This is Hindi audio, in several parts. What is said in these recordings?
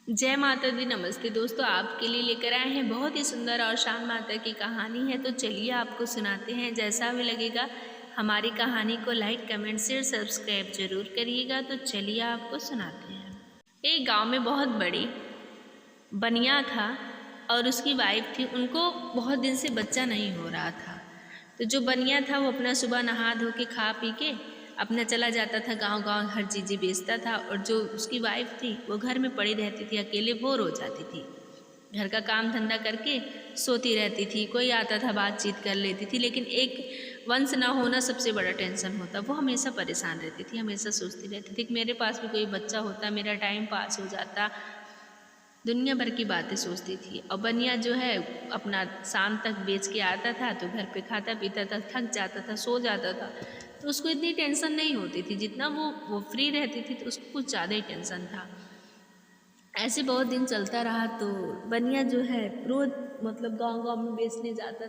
जय माता दी। नमस्ते दोस्तों, आपके लिए लेकर आए हैं बहुत ही सुंदर और शांत माता की कहानी है। तो चलिए आपको सुनाते हैं। जैसा भी लगेगा हमारी कहानी को लाइक कमेंट शेयर सब्सक्राइब जरूर करिएगा। तो चलिए आपको सुनाते हैं। एक गांव में बहुत बड़ी बनिया था और उसकी वाइफ थी। उनको बहुत दिन से बच्चा नहीं हो रहा था। तो जो बनिया था वो अपना सुबह नहा धो के खा पी के अपना चला जाता था गांव-गांव, हर चीज़ें बेचता था। और जो उसकी वाइफ थी वो घर में पड़ी रहती थी, अकेले बोर हो जाती थी। घर का काम धंधा करके सोती रहती थी। कोई आता था बातचीत कर लेती थी, लेकिन एक वंश ना होना सबसे बड़ा टेंशन होता। वो हमेशा परेशान रहती थी, हमेशा सोचती रहती थी कि मेरे पास भी कोई बच्चा होता, मेरा टाइम पास हो जाता। दुनिया भर की बातें सोचती थी। और बनिया जो है अपना शाम तक बेच के आता था तो घर पे खाता पीता था, थक जाता था, सो जाता था। तो उसको इतनी टेंशन नहीं होती थी। जितना वो फ्री रहती थी तो उसको कुछ ज़्यादा ही टेंशन था। ऐसे बहुत दिन चलता रहा। तो बनिया जो है रोज मतलब गांव-गांव में बेचने जाता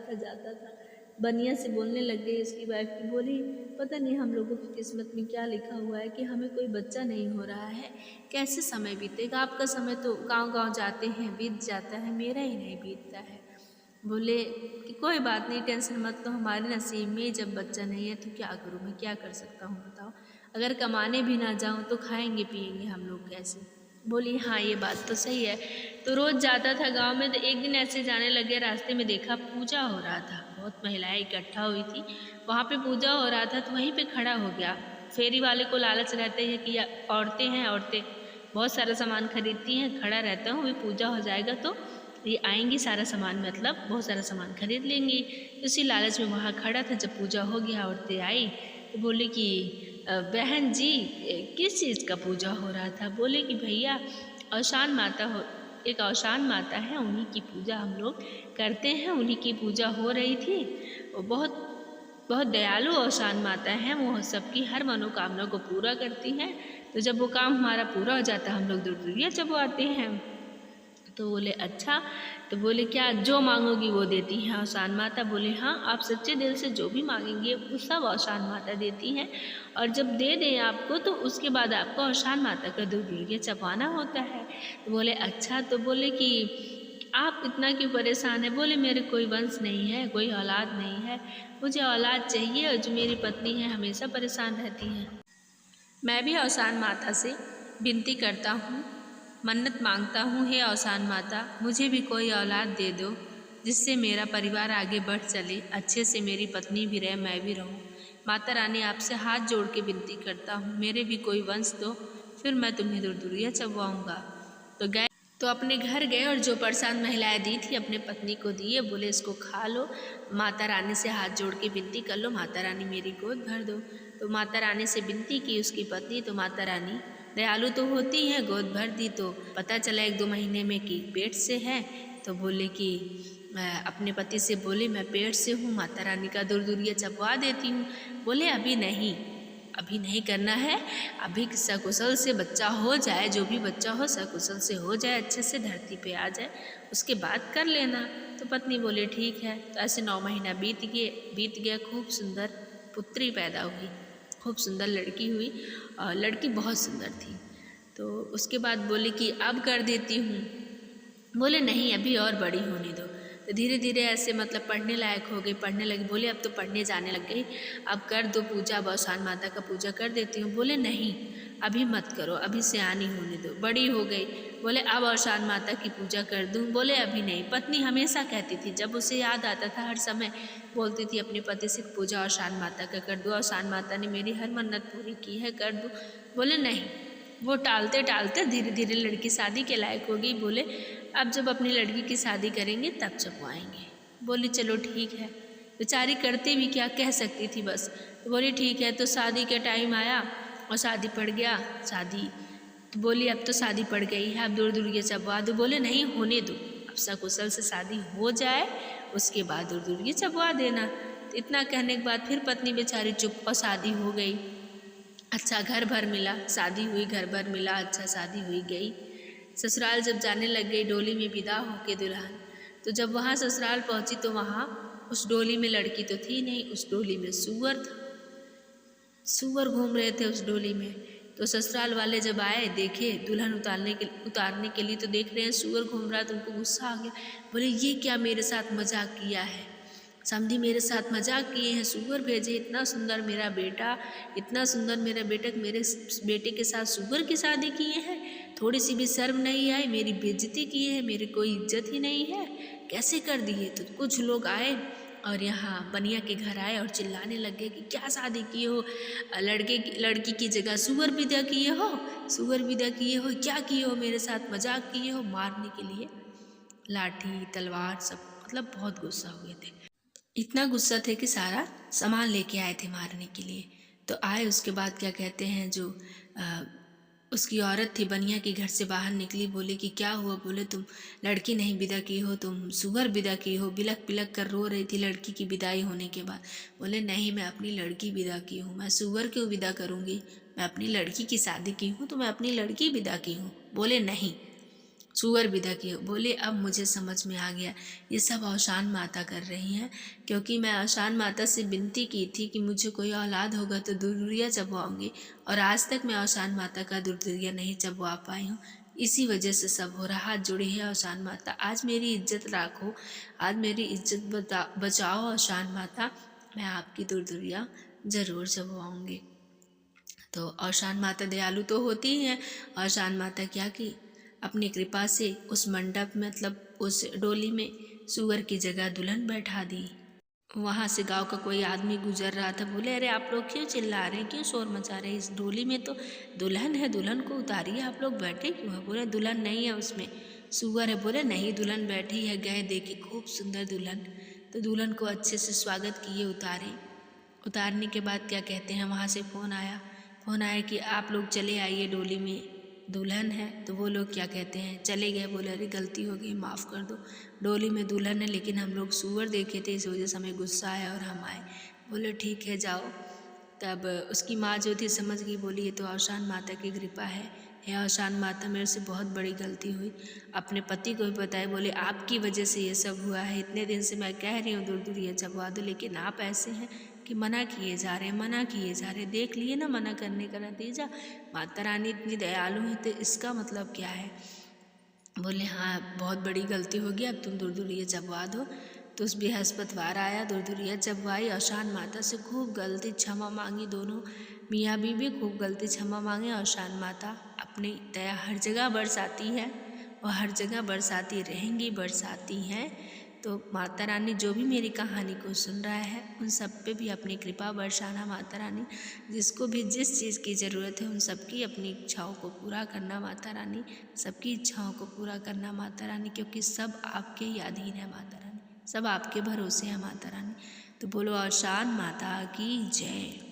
था। बनिया से बोलने लग गई। उसकी वाइफ की बोली, पता नहीं हम लोगों की किस्मत में क्या लिखा हुआ है कि हमें कोई बच्चा नहीं हो रहा है। कैसे समय बीतेगा? आपका समय तो गांव-गांव जाते हैं बीत जाता है, मेरा ही नहीं बीतता है। बोले कि कोई बात नहीं, टेंशन मत लो, हमारे नसीब में जब बच्चा नहीं है तो क्या करूँ मैं, क्या कर सकता हूँ बताओ। अगर कमाने भी ना जाऊँ तो खाएंगे पिएंगे हम लोग कैसे। बोली हाँ ये बात तो सही है। तो रोज़ जाता था गांव में। तो एक दिन ऐसे जाने लगे, रास्ते में देखा पूजा हो रहा था, बहुत महिलाएं इकट्ठा हुई थी। वहाँ पे पूजा हो रहा था तो वहीं पे खड़ा हो गया। फेरी वाले को लालच रहते हैं कि औरतें हैं, औरतें बहुत सारा सामान खरीदती हैं, खड़ा रहता हूँ, अभी पूजा हो जाएगा तो ये आएंगी, सारा सामान मतलब बहुत सारा सामान खरीद लेंगी। उसी लालच में वहाँ खड़ा था। जब पूजा हो गया औरतें आई तो बोले कि बहन जी किस चीज़ का पूजा हो रहा था? बोले कि भैया औशान माता हो, एक औशान माता है, उन्हीं की पूजा हम लोग करते हैं, उन्हीं की पूजा हो रही थी। वो बहुत बहुत दयालु औशान माता है, वो सबकी हर मनोकामना को पूरा करती हैं। तो जब वो काम हमारा पूरा हो जाता है हम लोग दूर दूरिया चबवाते हैं। तो बोले अच्छा। तो बोले क्या जो मांगोगी वो देती हैं औशान माता? बोले हाँ, आप सच्चे दिल से जो भी मांगेंगे वो सब औशान माता देती हैं। और जब दे दें आपको तो उसके बाद आपको औशान माता का दूध लीजिए चबाना होता है। तो बोले अच्छा। तो बोले कि आप इतना क्यों परेशान है? बोले मेरे कोई वंश नहीं है, कोई औलाद नहीं है, मुझे औलाद चाहिए। और जो मेरी पत्नी है हमेशा परेशान रहती है। मैं भी औशान माता से विनती करता हूँ, मन्नत मांगता हूँ, हे औशान माता मुझे भी कोई औलाद दे दो जिससे मेरा परिवार आगे बढ़ चले, अच्छे से मेरी पत्नी भी रहे, मैं भी रहूँ। माता रानी आपसे हाथ जोड़ के विनती करता हूँ, मेरे भी कोई वंश दो, फिर मैं तुम्हें दूर दूरिया चबवाऊँगा। तो गए तो अपने घर गए और जो प्रसाद महिलाएं दी थी अपने पत्नी को दिए। बोले इसको खा लो, माता रानी से हाथ जोड़ के विनती कर लो, माता रानी मेरी गोद भर दो। तो माता रानी से विनती की उसकी पत्नी। तो माता रानी दयालु तो होती हैं, गोद भर दी। तो पता चला 1-2 महीने में कि पेट से है। तो बोले कि अपने पति से बोले मैं पेट से हूँ, माता रानी का दूर दूरिया चबवा देती हूँ। बोले अभी नहीं, अभी नहीं करना है, अभी सकुशल से बच्चा हो जाए, जो भी बच्चा हो सकुशल से हो जाए, अच्छे से धरती पे आ जाए, उसके बाद कर लेना। तो पत्नी बोले ठीक है। तो ऐसे 9 महीना बीत गया। खूब सुंदर पुत्री पैदा हुई, खूब सुंदर लड़की हुई और लड़की बहुत सुंदर थी। तो उसके बाद बोले कि अब कर देती हूँ। बोले नहीं अभी और बड़ी होने दो। तो धीरे धीरे ऐसे मतलब पढ़ने लायक हो गई, पढ़ने लगी। बोले अब तो पढ़ने जाने लग गई, अब कर दो पूजा, अब औशान माता का पूजा कर देती हूँ। बोले नहीं अभी मत करो, अभी सयानी होने दो, बड़ी हो गई। बोले अब औशान माता की पूजा कर दूँ? बोले अभी नहीं। पत्नी हमेशा कहती थी, जब उसे याद आता था हर समय बोलती थी अपने पति से पूजा औशान माता का कर दो, औशान माता ने मेरी हर मन्नत पूरी की है, कर दो। बोले नहीं। वो टालते टालते धीरे धीरे लड़की शादी के लायक हो गई। बोले अब जब अपनी लड़की की शादी करेंगे तब चबवाएंगे। बोली चलो ठीक है। बेचारी करती भी क्या, कह सकती थी बस। तो बोली ठीक है। तो शादी का टाइम आया और शादी पड़ गया। शादी तो बोली अब तो शादी पड़ गई है, अब दूर दूर ये चबवा दो। बोले नहीं होने दो, अब सकुशल से शादी हो जाए उसके बाद दूर दूर ये चबवा देना। तो इतना कहने के बाद फिर पत्नी बेचारी चुप और शादी हो गई। अच्छा घर भर मिला, शादी हुई, घर भर मिला, अच्छा शादी हुई गई। ससुराल जब जाने लग गई डोली में विदा होके दुल्हन, तो जब वहाँ ससुराल पहुँची तो वहाँ उस डोली में लड़की तो थी नहीं, उस डोली में सूअर था। सूअर घूम रहे थे उस डोली में। तो ससुराल वाले जब आए, देखे दुल्हन उतारने के लिए, तो देख रहे हैं सूअर घूम रहा है, तो उनको गुस्सा आ गया। बोले ये क्या मेरे साथ मजाक किया है, समधी मेरे साथ मजाक किए हैं, सूअर भेजे, इतना सुंदर मेरा बेटा, इतना सुंदर मेरा बेटा, मेरे बेटे के साथ सूअर की शादी किए हैं, थोड़ी सी भी शर्म नहीं आई, मेरी बेइज्जती किए हैं, मेरी कोई इज्जत ही नहीं है, कैसे कर दिए। तो कुछ लोग आए और यहाँ बनिया के घर आए और चिल्लाने लग गए कि क्या शादी किए हो, लड़की की जगह सूअर विदा किए हो, सूअर विदा किए हो, क्या किए हो, मेरे साथ मजाक किए हो। मारने के लिए लाठी तलवार सब, मतलब बहुत गुस्सा हुए थे, इतना गुस्सा थे कि सारा सामान लेके आए थे मारने के लिए। तो आए, उसके बाद क्या कहते हैं, जो उसकी औरत थी बनिया के घर से बाहर निकली, बोले कि क्या हुआ। बोले तुम लड़की नहीं विदा की हो, तुम सूअर विदा की हो। बिलक बिलक कर रो रही थी लड़की की विदाई होने के बाद। बोले नहीं, मैं अपनी लड़की विदा की हूँ, मैं सूअर क्यों विदा करूँगी, मैं अपनी लड़की की शादी की हूँ तो मैं अपनी लड़की विदा की हूँ। बोले नहीं, सूअर विदा की हो। बोले अब मुझे समझ में आ गया, ये सब औशान माता कर रही हैं, क्योंकि मैं औशान माता से विनती की थी कि मुझे कोई औलाद होगा तो दुर्दुरिया चबवाऊँगी, और आज तक मैं औशान माता का दुर्दुरिया नहीं चबवा पाई हूँ, इसी वजह से सब हो रहा। हाथ जोड़े है औशान माता, आज मेरी इज्जत राखो, आज मेरी इज्जत बचाओ औशान माता, मैं आपकी दुर्दुरिया ज़रूर चबवाऊँगी। तो औशान माता दयालु तो होती ही हैं। औशान माता क्या की, अपनी कृपा से उस मंडप में, मतलब उस डोली में सूअर की जगह दुल्हन बैठा दी। वहाँ से गांव का कोई आदमी गुजर रहा था, बोले अरे आप लोग क्यों चिल्ला रहे हैं, क्यों शोर मचा रहे हैं, इस डोली में तो दुल्हन है, दुल्हन को उतारिए, आप लोग बैठे क्यों हैं। बोले दुल्हन नहीं है उसमें, सूअर है। बोले नहीं, दुल्हन बैठी है, गए देखे खूब सुंदर दुल्हन। तो दुल्हन को अच्छे से स्वागत किए, उतारे। उतारने के बाद क्या कहते हैं, वहाँ से फ़ोन आया कि आप लोग चले आइए, डोली में दुल्हन है। तो वो लोग क्या कहते हैं, चले गए। बोले अरे गलती हो गई, माफ़ कर दो, डोली में दुल्हन है, लेकिन हम लोग सूअर देखे थे, इस वजह से हमें गुस्सा आया और हम आए। बोले ठीक है जाओ। तब उसकी माँ जो थी समझ गई, बोली ये तो औशान माता की कृपा है, हे औशान माता मेरे से बहुत बड़ी गलती हुई। अपने पति को भी बताए, बोले आपकी वजह से ये सब हुआ है, इतने दिन से मैं कह रही हूँ दुर्दुरिया चबवा दो, लेकिन आप ऐसे हैं कि मना किए जा रहे हैं, मना किए जा रहे हैं। देख लिए ना मना करने का नतीजा, माता रानी इतनी दयालु है तो इसका मतलब क्या है। बोले हाँ बहुत बड़ी गलती होगी, अब तुम दुर्दुरिया चबवा दो। तो उस बृहस्पतिवार आया, दुर्दुरिया चबवाई, औशान माता से खूब गलती क्षमा मांगी, दोनों मियाँ बीवी खूब गलती क्षमा मांगे। औशान माता अपनी दया हर जगह बरसाती है और हर जगह बरसाती रहेंगी, बरसाती हैं। तो माता रानी जो भी मेरी कहानी को सुन रहा है, उन सब पे भी अपनी कृपा बरसाना माता रानी, जिसको भी जिस चीज़ की ज़रूरत है उन सबकी अपनी इच्छाओं को पूरा करना माता रानी, सबकी इच्छाओं को पूरा करना माता रानी, क्योंकि सब आपके ही अधीन है माता रानी, सब आपके भरोसे हैं माता रानी। तो बोलो औशान माता की जय।